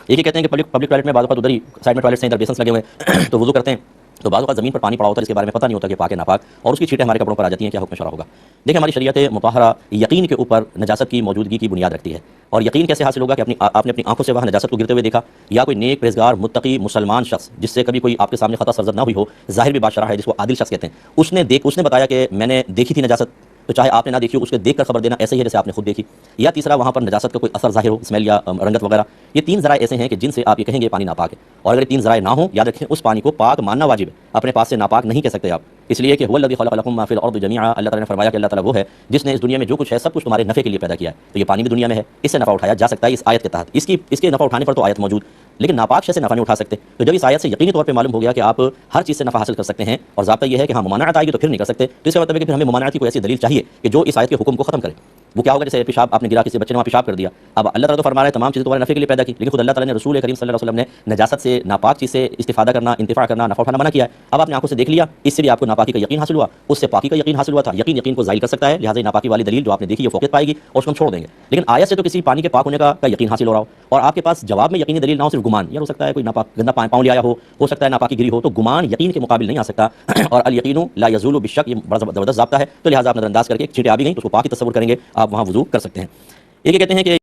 ایک یہ کہتے ہیں کہ پبلک ٹوائلٹ میں بعض اوقات ادھر ہی سائڈ میں ٹوائلٹس ہیں، ادھر بیسنس لگے ہوئے ہیں تو وضو کرتے ہیں تو بعض اوقات زمین پر پانی پڑا ہوتا ہے، اس کے بارے میں پتہ نہیں ہوتا کہ پاک ہے ناپاک، اور اس کی چھینٹیں ہمارے کپڑوں پر آ جاتی ہیں، کیا حکم شرع ہوگا؟ دیکھیں ہماری شریعت مطہرہ یقین کے اوپر نجاست کی موجودگی کی بنیاد رکھتی ہے، اور یقین کیسے حاصل ہوگا کہ آپ نے اپنی آنکھوں سے وہاں نجاست کو گرتے ہوئے دیکھا، یا کوئی نیک پرہیزگار متقی مسلمان شخص جس سے کبھی کوئی آپ کے سامنے خطا سرزد نہ ہوئی ہو، ظاہر بھی بادشاہ ہے جس کو عادل شخص کہتے ہیں، اس نے بتایا کہ میں نے دیکھی تھی نجاست، تو چاہے آپ نے نہ دیکھی ہو اس کے دیکھ کر خبر دینا ایسے ہی ہے جیسے آپ نے خود دیکھی، یا تیسرا وہاں پر نجاست کا کوئی اثر ظاہر ہو، اسمیل یا رنگت وغیرہ، یہ تین ذرائع ایسے ہیں کہ جن سے آپ یہ کہیں گے پانی ناپاک ہے، اور اگر یہ تین ذرائع نہ ہوں یاد رکھیں اس پانی کو پاک ماننا واجب ہے، اپنے پاس سے ناپاک نہیں کہہ سکتے آپ، اس لیے کہ هو الذی خلق لکم ما فی الارض جمیعا، اللہ تعالیٰ نے فرمایا کہ اللہ تعالیٰ وہ ہے جس نے اس دنیا میں جو کچھ ہے سب کچھ تمہارے نفع کے لیے پیدا کیا ہے، تو یہ پانی بھی دنیا میں ہے، اس سے نفع اٹھایا جا سکتا ہے اس آیت کے تحت، اس کے نفع اٹھانے پر تو آیت موجود، لیکن ناپاک شے سے نفع نہیں اٹھا سکتے، تو جب اس آیت سے یقینی طور پہ معلوم ہو گیا کہ آپ ہر چیز سے نفع حاصل کر سکتے ہیں، اور ضابطہ یہ ہے کہ ہاں ممانعت آئے گی تو پھر نہیں کر سکتے، تو اس کا مطلب ہے کہ پھر ہمیں ممانعت کی کوئی ایسی دلیل چاہیے کہ جو اس آیت کے حکم کو ختم کرے۔ وہ کیا ہوگا؟ جیسے پیشاب آپ نے گرا، کسی بچے نے وہاں پیشاب کر دیا، اب اللہ تعالیٰ تو فرما رہا ہے تمام چیزیں تمہارے نفع کے لیے پیدا کی، لیکن خود اللہ تعالیٰ نے رسول کریم صلی اللہ علیہ وسلم نے نجاست سے ناپاک چیز سے استفادہ کرنا، انتفاع کرنا، نفع اٹھانا منع کیا ہے، اب آپ نے آنکھوں سے دیکھ لیا، اس سے بھی آپ کو ناپاکی کا یقین حاصل ہوا، اس سے پاکی کا یقین حاصل ہوا تھا، یقین کو زائل کر سکتا ہے، لہٰذا ناپاکی والی دلیل جو آپ نے دیکھی ہے فوقیت پائے گی اور اس کو ہم چھوڑ دیں گے، لیکن آیت سے تو کسی پانی کے پاک ہونے کا یقین حاصل ہو رہا ہو، اور آپ کے پاس جواب میں یقینی دلیل نہ ہو، صرف گمان، یا ہو سکتا ہے کوئی ناپاک گندا پاؤں لے آیا ہو سکتا ہے ناپاکی گری ہو، تو گمان یقین کے مقابل نہیں آ سکتا اور الیقین لا یزول بالشک، یہ بڑا زبردست ضابطہ ہے، تو لہٰذا آپ نظر انداز کر کے چھینٹیں آ بھی گئیں تو اس کو پاک ہی تصور کریں گے، آپ وہاں وضو کر سکتے ہیں۔ یہ کہتے ہیں کہ